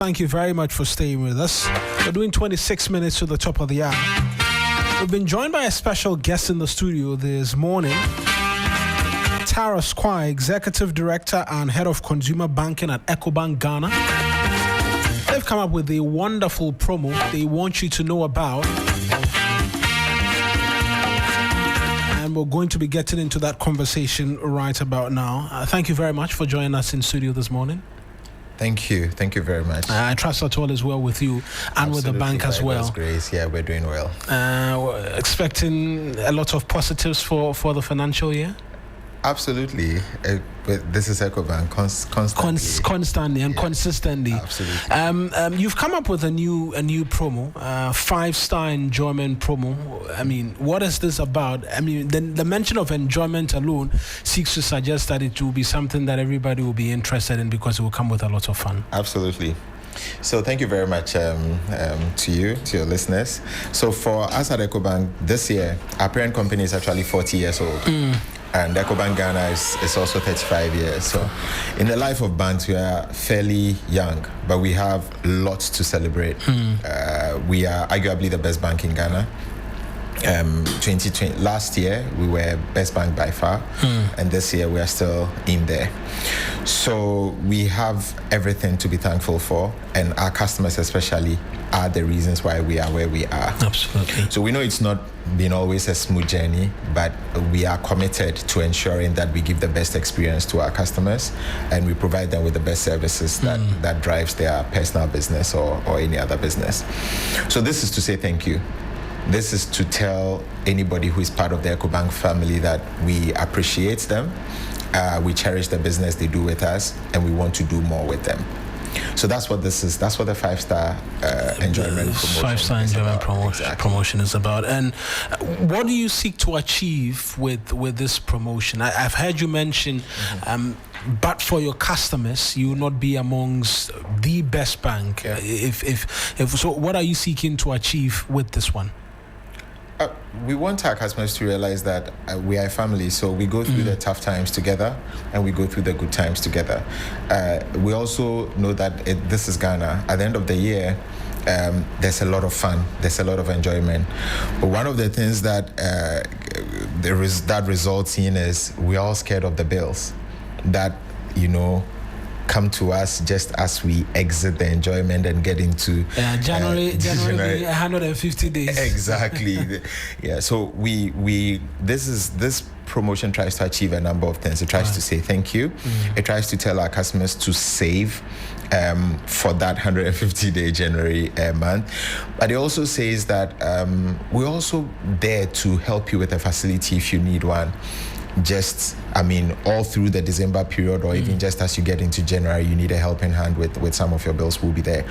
Thank you very much for staying with us. We're doing 26 minutes to the top of the hour. We've been joined by a special guest in the studio this morning. Tara Squire, Executive Director and Head of Consumer Banking at EcoBank Ghana. They've come up with a wonderful promo they want you to know about. And we're going to be getting into that conversation right about now. Thank you very much for joining us in studio this morning. Thank you very much. I trust that all is well with you and Absolutely, with the bank as well. Grace. Yeah, we're doing well. We're expecting a lot of positives for the financial year? Absolutely. This is EcoBank constantly and consistently. Absolutely. You've come up with a new promo, 5-star enjoyment promo. I mean, what is this about? I mean, the mention of enjoyment alone seeks to suggest that it will be something that everybody will be interested in because it will come with a lot of fun. Absolutely. So thank you very much to you, to your listeners. So for us at EcoBank, this year, our parent company is actually 40 years old. And EcoBank Ghana is also 35 years. So in the life of banks, we are fairly young, but we have lots to celebrate. We are arguably the best bank in Ghana. 2020 last year we were best bank by far, and this year we are still in there. So we have everything to be thankful for, and our customers especially are the reasons why we are where we are. Absolutely. So we know it's not been always a smooth journey, but we are committed to ensuring that we give the best experience to our customers and we provide them with the best services that drives their personal business or any other business. So this is to say thank you. This is to tell anybody who is part of the EcoBank family that we appreciate them, we cherish the business they do with us, and we want to do more with them. So that's what this is. That's what the 5-star enjoyment promotion 5-star enjoyment promotion is about. And what do you seek to achieve with this promotion? I've heard you mention, but for your customers, you will not be amongst the best bank. Yeah. If so, what are you seeking to achieve with this one? We want our customers to realize that we are a family, so we go through the tough times together and we go through the good times together. We also know that this is Ghana. At the end of the year, there's a lot of fun, there's a lot of enjoyment. But one of the things that that results in is we're all scared of the bills that, come to us just as we exit the enjoyment and get into January 150 days. Exactly. Yeah. So this promotion tries to achieve a number of things. It tries to say thank you. It tries to tell our customers to save for that 150-day January month. But it also says that we're also there to help you with a facility if you need one. All through the December period, or even just as you get into January, you need a helping hand with some of your bills, we'll be there.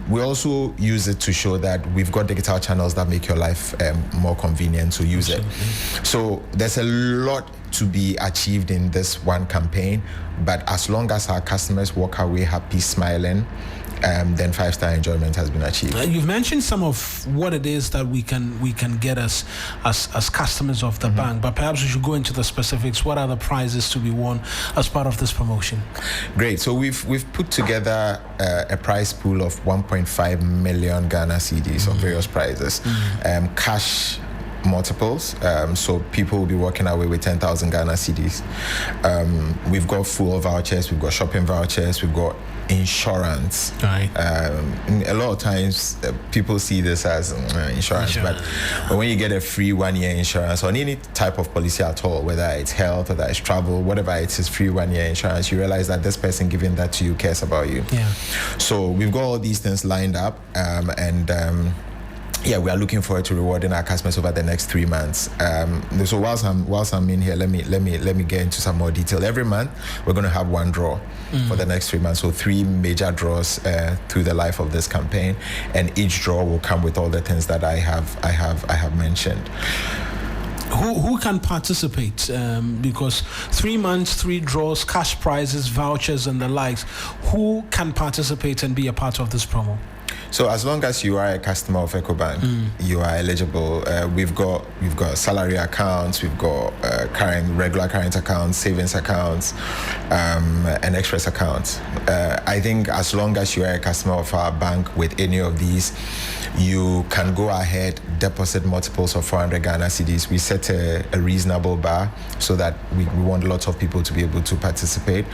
We also use it to show that we've got digital channels that make your life more convenient to use it. So there's a lot to be achieved in this one campaign, but as long as our customers walk away happy, smiling, then 5-star enjoyment has been achieved. You've mentioned some of what it is that we can get as customers of the bank, but perhaps we should go into the specifics. What are the prizes to be won as part of this promotion? Great. So we've put together a prize pool of 1.5 million Ghana cedis of various prizes, cash multiples, so people will be walking away with 10,000 Ghana cedis. We've got fuel vouchers, we've got shopping vouchers, we've got insurance. Right. A lot of times people see this as insurance, but when you get a free 1-year insurance on any type of policy at all, whether it's health, whether it's travel, whatever it is, free 1-year insurance, you realize that this person giving that to you cares about you. Yeah. So we've got all these things lined up, we are looking forward to rewarding our customers over the next 3 months. So whilst I'm in here, let me get into some more detail. Every month we're going to have one draw for the next 3 months. So 3 major draws through the life of this campaign, and each draw will come with all the things that I have mentioned. Who can participate? Because 3 months, 3 draws, cash prizes, vouchers, and the likes. Who can participate and be a part of this promo? So as long as you are a customer of EcoBank, you are eligible. We've got salary accounts, we've got regular current accounts, savings accounts, and express accounts. I think as long as you are a customer of our bank with any of these, you can go ahead, deposit multiples of 400 Ghana cedis. We set a reasonable bar so that we want lots of people to be able to participate.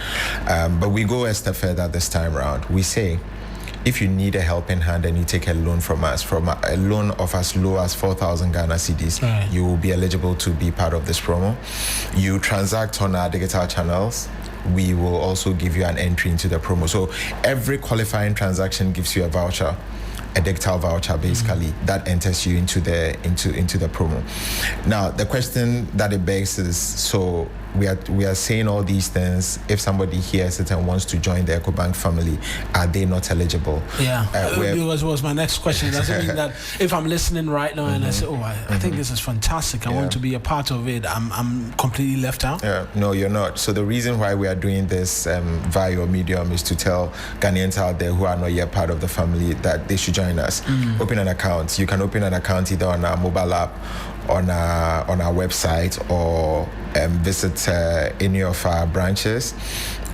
But we go a step further this time around. We say, if you need a helping hand and you take a loan from us, from a loan of as low as 4,000 Ghana cedis, right, you will be eligible to be part of this promo. You transact on our digital channels, we will also give you an entry into the promo. So every qualifying transaction gives you a voucher, a digital voucher basically, that enters you into the promo. Now the question that it begs is, so we are saying all these things. If somebody hears it and wants to join the EcoBank family, are they not eligible? Yeah, was my next question. Does it mean that if I'm listening right now and I say, I think this is fantastic, I want to be a part of it, I'm completely left out? Yeah, no, you're not. So the reason why we are doing this via your medium is to tell Ghanaians out there who are not yet part of the family that they should join us. Open an account. You can open an account either on our mobile app, on our website, or visit any of our branches.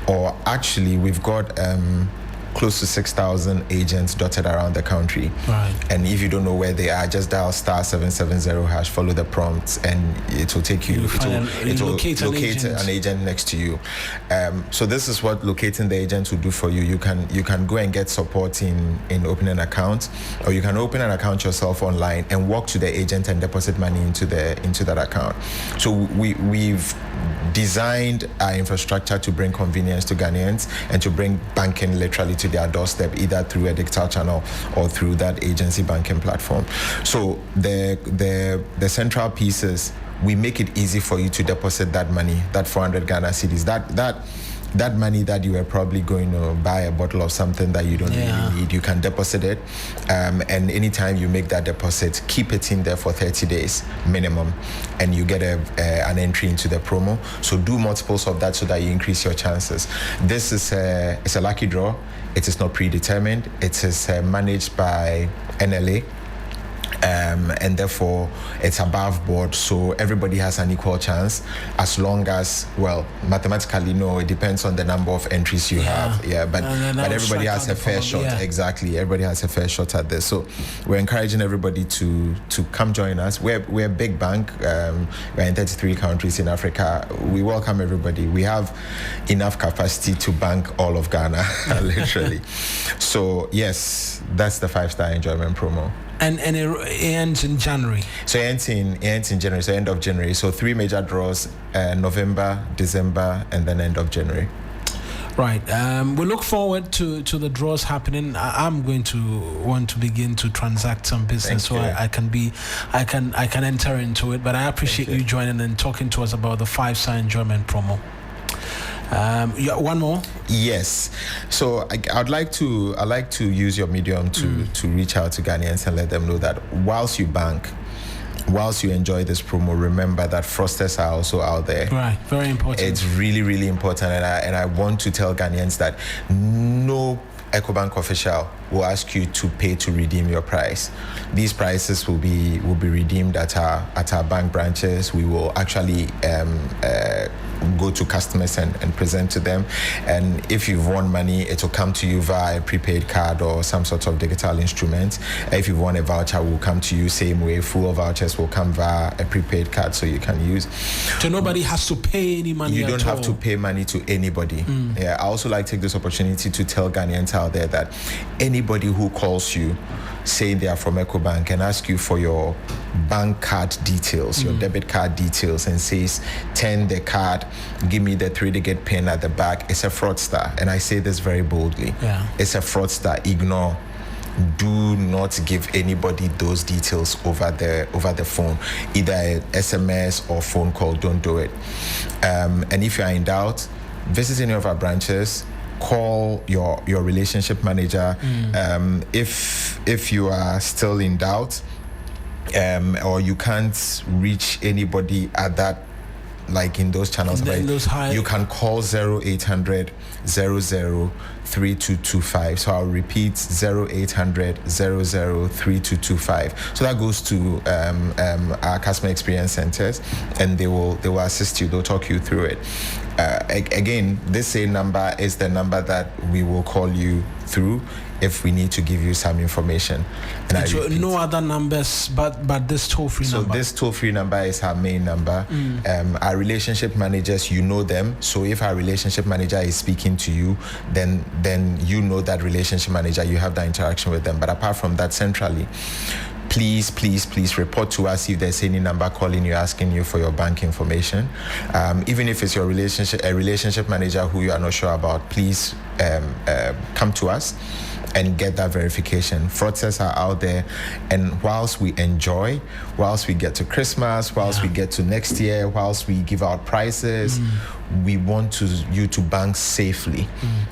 Or actually, we've got close to 6,000 agents dotted around the country. Right. And if you don't know where they are, just dial *770#, follow the prompts, and it will take you. It will locate an agent next to you. So this is what locating the agent will do for you. You can go and get support in opening an account, or you can open an account yourself online and walk to the agent and deposit money into that account. So we've designed our infrastructure to bring convenience to Ghanaians and to bring banking literally to their doorstep, either through a digital channel or through that agency banking platform. So the central piece is we make it easy for you to deposit that money, that 400 Ghana cedis, that money that you were probably going to buy a bottle of something that you don't really need. You can deposit it, and anytime you make that deposit, keep it in there for 30 days minimum, and you get an entry into the promo. So do multiples of that so that you increase your chances. This is it's a lucky draw. It is not predetermined. It is managed by NLA. And therefore it's above board, so everybody has an equal chance, as long as, well, mathematically, no, it depends on the number of entries you have, but everybody has a fair shot. Exactly, everybody has a fair shot at this. So we're encouraging everybody to come join us. We're a big bank. We're in 33 countries in Africa. We welcome everybody. We have enough capacity to bank all of Ghana, literally. So yes, that's the 5-star enjoyment promo. And it ends in January. So it ends in January, so end of January. So 3 major draws, November, December, and then end of January. Right. We look forward to the draws happening. I'm going to want to begin to transact some business, so I can enter into it. But I appreciate you joining and talking to us about the 5-star enjoyment promo. One more. Yes. So I'd like to use your medium to reach out to Ghanaians and let them know that whilst you bank, whilst you enjoy this promo, remember that fraudsters are also out there. Right. Very important. It's really, really important, and I want to tell Ghanaians that no EcoBank official will ask you to pay to redeem your price. These prices will be redeemed at our bank branches. We will actually go to customers and present to them. And if you've won money, it will come to you via a prepaid card or some sort of digital instrument. If you've won a voucher, will come to you same way. Full vouchers will come via a prepaid card, so you can use. So nobody has to pay any money. You don't have to pay money to anybody. Yeah, I also like to take this opportunity to tell Ghanaians out there that anybody who calls you saying they are from EcoBank and ask you for your bank card details, your debit card details, and says, turn the card, give me the 3-digit PIN at the back, it's a fraudster. And I say this very boldly. It's a fraudster. Ignore. Do not give anybody those details over the phone, either an SMS or phone call. Don't do it. And if you are in doubt, visit any of our branches. Call your relationship manager. If you are still in doubt, or you can't reach anybody at that like in those channels, in those high, you can call 0800 00 3225. So I'll repeat 0800 00 3225. So that goes to our customer experience centers, and they will assist you. They'll talk you through it. Again, this same number is the number that we will call you through if we need to give you some information. And so no other numbers but this toll-free number. So this toll-free number is our main number. Our relationship managers, you know them. So if our relationship manager is speaking to you, then you know that relationship manager, you have that interaction with them. But apart from that, centrally, please report to us if there's any number calling you asking you for your bank information. Even if it's your relationship manager who you are not sure about, please come to us and get that verification. Fraudsters are out there, and whilst we get to Christmas, whilst we get to next year, whilst we give out prices, we want you to bank safely.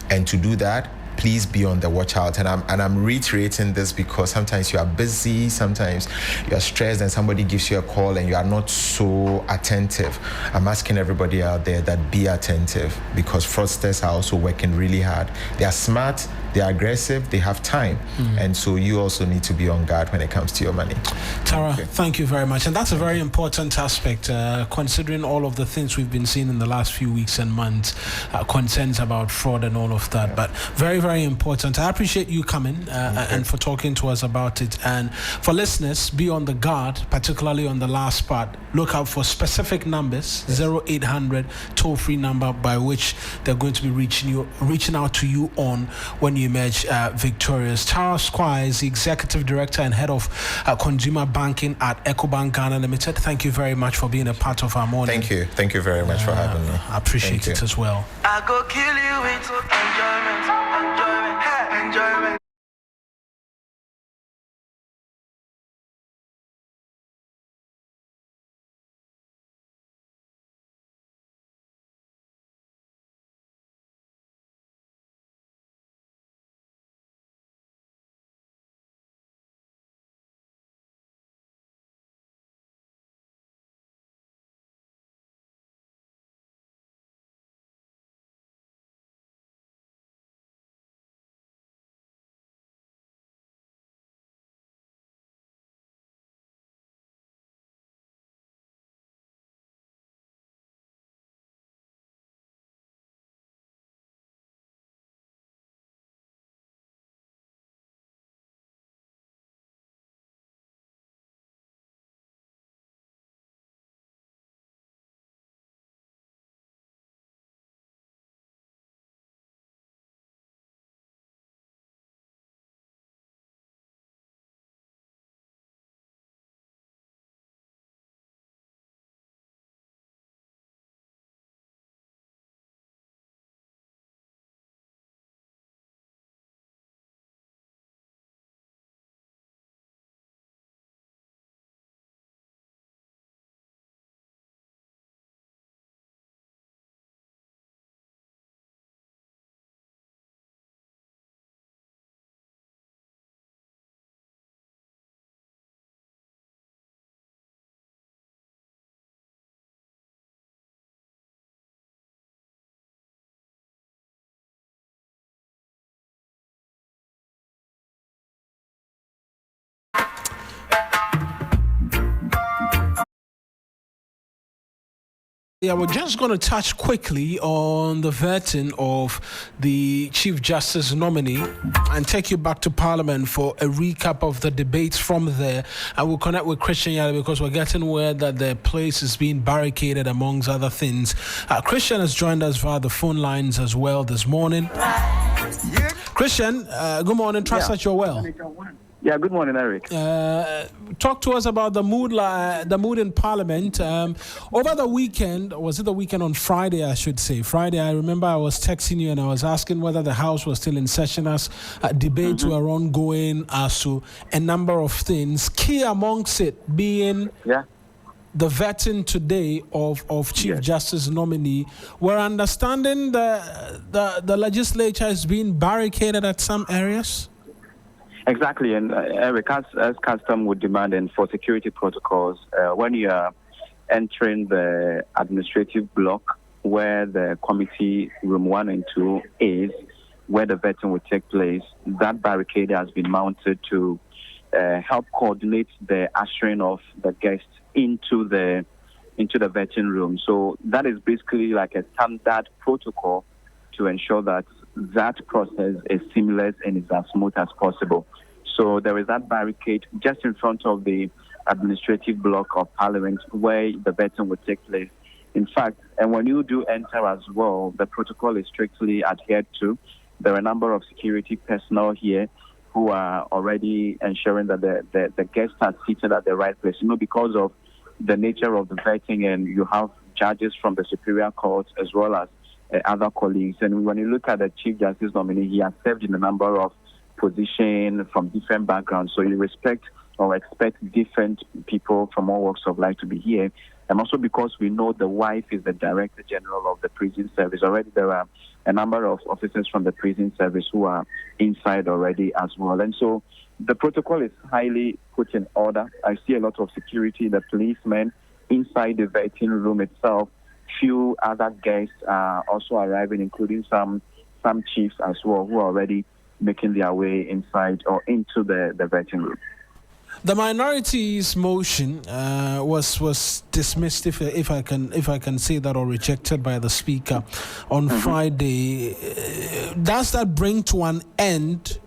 And to do that, please be on the watch out. And I'm reiterating this because sometimes you are busy, sometimes you are stressed, and somebody gives you a call and you are not so attentive. I'm asking everybody out there that be attentive, because fraudsters are also working really hard. They are smart, they are aggressive, they have time. And so you also need to be on guard when it comes to your money. Tara, thank you very much. And that's a very important aspect, considering all of the things we've been seeing in the last few weeks and months, concerns about fraud and all of that. But very, very important. I appreciate you coming and for talking to us about it. And for listeners, be on the guard, particularly on the last part. Look out for specific numbers, 0800 toll-free number by which they're going to be reaching out to you on when you emerge victorious. Tara Squire is the Executive Director and Head of Consumer Banking at EcoBank Ghana Limited. Thank you very much for being a part of our morning. Thank you. Thank you very much for having me. I appreciate it as well. I go kill you into enjoyment. Yeah, we're just going to touch quickly on the vetting of the Chief Justice nominee and take you back to Parliament for a recap of the debates from there. And we'll connect with Christian Yale because we're getting word that the place is being barricaded, amongst other things. Christian has joined us via the phone lines as well this morning. Christian, good morning. Trust that you're well. Yeah, good morning, Eric. Talk to us about the mood in Parliament. Over the weekend, was it the weekend on Friday, I should say? Friday, I remember I was texting you and I was asking whether the House was still in session as debates were ongoing as to a number of things. Key amongst it being the vetting today of Chief Justice nominee. We're understanding the legislature is being barricaded at some areas. Exactly, and Eric, as custom would demand, and for security protocols, when you are entering the administrative block where the committee room 1 and 2 is, where the vetting will take place. That barricade has been mounted to help coordinate the ushering of the guests into the vetting room. So that is basically like a standard protocol to ensure that that process is seamless and is as smooth as possible. So there is that barricade just in front of the administrative block of Parliament where the vetting will take place. In fact, and when you do enter as well, the protocol is strictly adhered to. There are a number of security personnel here who are already ensuring that the guests are seated at the right place. Because of the nature of the vetting, and you have judges from the Superior Court as well as other colleagues. And when you look at the Chief Justice nominee, he has served in a number of positions from different backgrounds. So you respect or expect different people from all walks of life to be here. And also because we know the wife is the Director General of the Prison Service. Already there are a number of officers from the Prison Service who are inside already as well. And so the protocol is highly put in order. I see a lot of security, the policemen inside the vetting room itself. Few other guests are also arriving, including some chiefs as well, who are already making their way inside or into the vetting room. The minority's motion was dismissed, if I can say that, or rejected by the Speaker on Friday. Does that bring to an end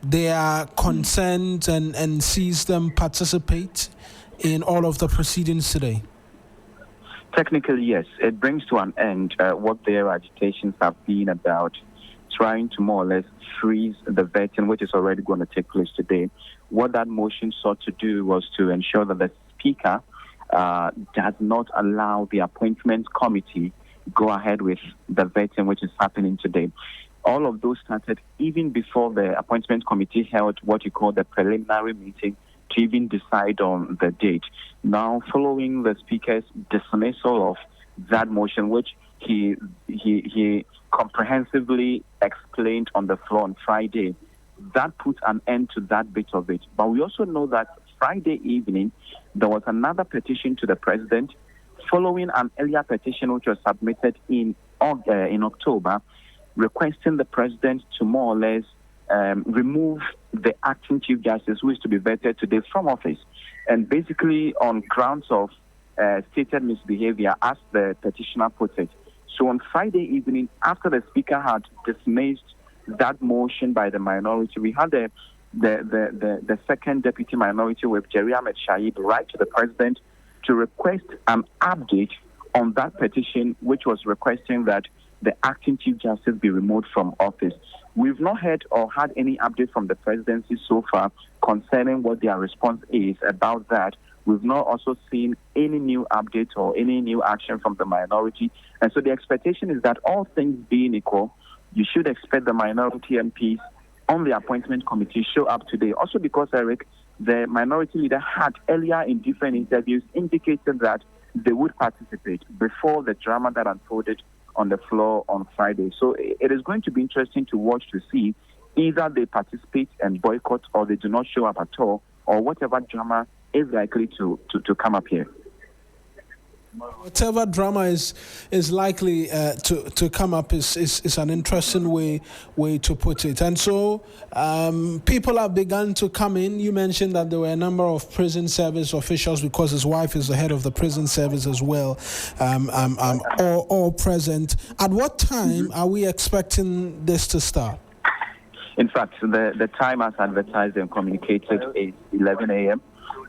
their consent and sees them participate in all of the proceedings today? Technically, yes. It brings to an end what their agitations have been about, trying to more or less freeze the vetting, which is already going to take place today. What that motion sought to do was to ensure that the Speaker does not allow the appointment committee go ahead with the vetting, which is happening today. All of those started even before the appointment committee held what you call the preliminary meeting to even decide on the date. Now, following the Speaker's dismissal of that motion, which he comprehensively explained on the floor on Friday, that put an end to that bit of it. But we also know that Friday evening, there was another petition to the President following an earlier petition which was submitted in October, requesting the President to more or less remove the acting Chief Justice, who is to be vetted today, from office. And basically on grounds of stated misbehavior, as the petitioner put it. So on Friday evening, after the Speaker had dismissed that motion by the minority, we had the second deputy minority whip, Jerry Ahmed Shaib, write to the President to request an update on that petition, which was requesting that the acting Chief Justice be removed from office. We've not heard or had any update from the presidency so far concerning what their response is about that. We've not also seen any new update or any new action from the minority. And so the expectation is that all things being equal, you should expect the minority MPs on the appointment committee show up today. Also because, Eric, the minority leader had earlier in different interviews indicated that they would participate before the drama that unfolded on the floor on Friday. So it is going to be interesting to watch to see either they participate and boycott or they do not show up at all, or whatever drama is likely to come up here. Whatever drama is likely to come up is an interesting way to put it. And so people have begun to come in. You mentioned that there were a number of prison service officials, because his wife is the head of the prison service as well, all present. At what time are we expecting this to start? In fact, the time as advertised and communicated is 11 a.m.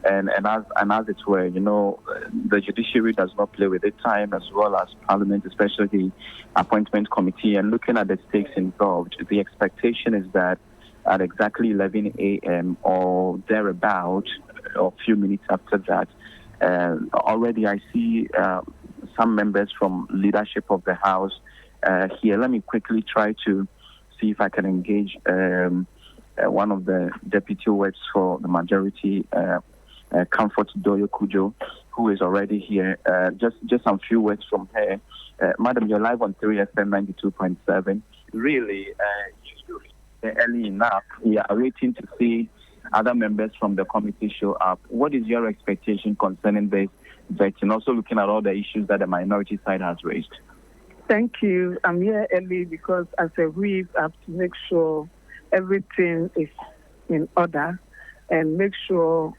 And as it were, the judiciary does not play with the time, as well as Parliament, especially the appointment committee. And looking at the stakes involved, the expectation is that at exactly 11 a.m. or thereabout, or a few minutes after that, already I see some members from leadership of the House here. Let me quickly try to see if I can engage one of the deputy whips for the majority, Comfort Doyo Kujo, who is already here. Just some few words from her. Madam, you're live on 3FM 92.7. Really, early enough. We are waiting to see other members from the committee show up. What is your expectation concerning this vetting, also looking at all the issues that the minority side has raised. Thank you. I'm here early because as a whip, I have to make sure everything is in order and make sure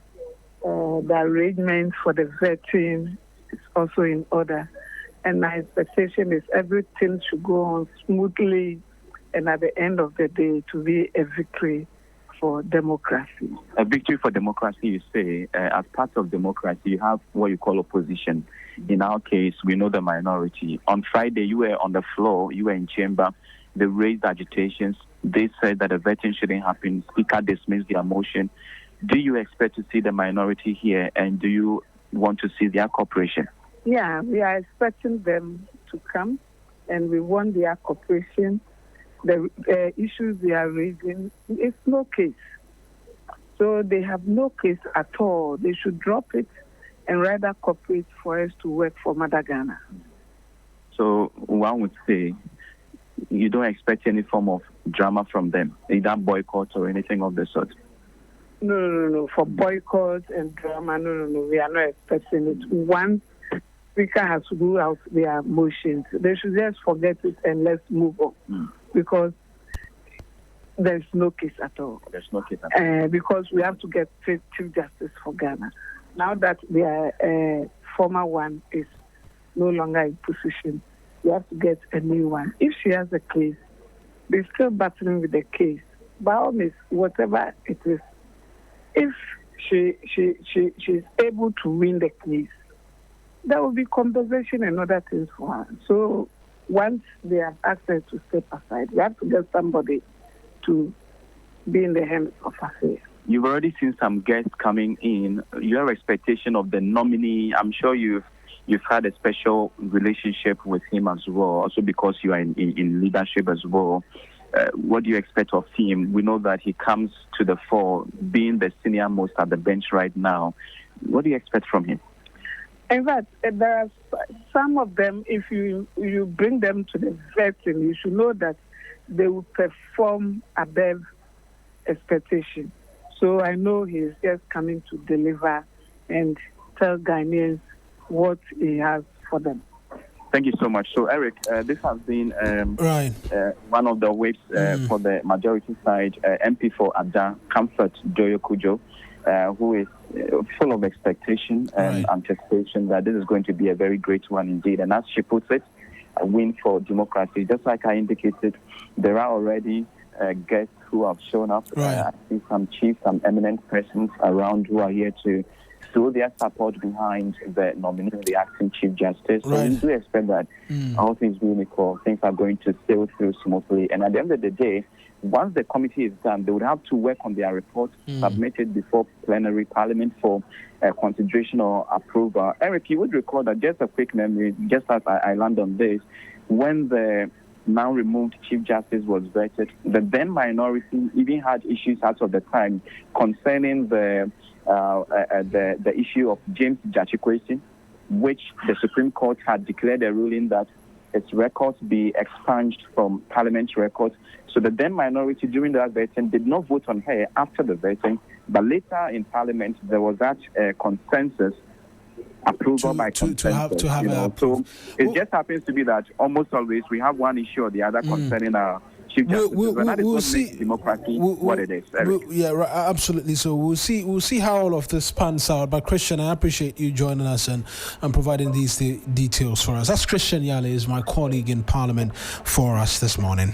the arrangement for the vetting is also in order. And my expectation is everything should go on smoothly and at the end of the day to be a victory for democracy. A victory for democracy, you say. As part of democracy, you have what you call opposition. In our case, we know the minority. On Friday, you were on the floor, you were in chamber. They raised agitations. They said that the vetting shouldn't happen. Speaker dismissed their motion. Do you expect to see the minority here, and do you want to see their cooperation? Yeah, we are expecting them to come, and we want their cooperation. The issues they are raising, it's no case. So they have no case at all. They should drop it and rather cooperate for us to work for Mother Ghana. So one would say you don't expect any form of drama from them, either boycott or anything of the sort? No. For boycott and drama, no. We are not expecting it. Once Speaker has ruled out their motions, they should just forget it and let's move on. Because there's no case at all. There's no case at all. Because we have to get Chief Justice for Ghana. Now that the former one is no longer in position, we have to get a new one. If she has a case, they're still battling with the case. By all means, whatever it is, if she's able to win the case, there will be compensation and other things for her. So once they have asked her to step aside, we have to get somebody to be in the hands of affairs. You've already seen some guests coming in. Your expectation of the nominee, I'm sure you've had a special relationship with him as well, also because you are in leadership as well. What do you expect of him? We know that he comes to the fore, being the senior most at the bench right now. What do you expect from him? In fact, there are some of them, if you bring them to the vetting, you should know that they will perform above expectation. So I know he is just coming to deliver and tell Ghanaians what he has for them. Thank you so much. So, Eric, this has been one of the whips for the majority side, MP for Ada, Comfort Joyo Kujo, who is full of expectation and anticipation that this is going to be a very great one indeed. And as she puts it, a win for democracy. Just like I indicated, there are already guests who have shown up. I think some chiefs, some eminent persons around who are here to show their support behind the nominee, the acting Chief Justice. So we do expect that all things being equal, things are going to sail through smoothly. And at the end of the day, once the committee is done, they would have to work on their report, submitted before plenary parliament for consideration or approval. Eric, you would recall that, just a quick memory, just as I land on this, when the now removed Chief Justice was vetted, the then minority even had issues as of the time concerning the issue of James Jachikwesi, which the Supreme Court had declared a ruling that its records be expunged from Parliament's records. So the then minority during that vetting did not vote on her after the vetting, but later in Parliament there was that consensus approval by consensus. So it just happens to be that almost always we have one issue or the other concerning our Chief Justice. We'll see democracy what it is. Absolutely. So we'll see how all of this pans out. But Christian, I appreciate you joining us and providing these details for us. That's Christian Yale, is my colleague in Parliament for us this morning.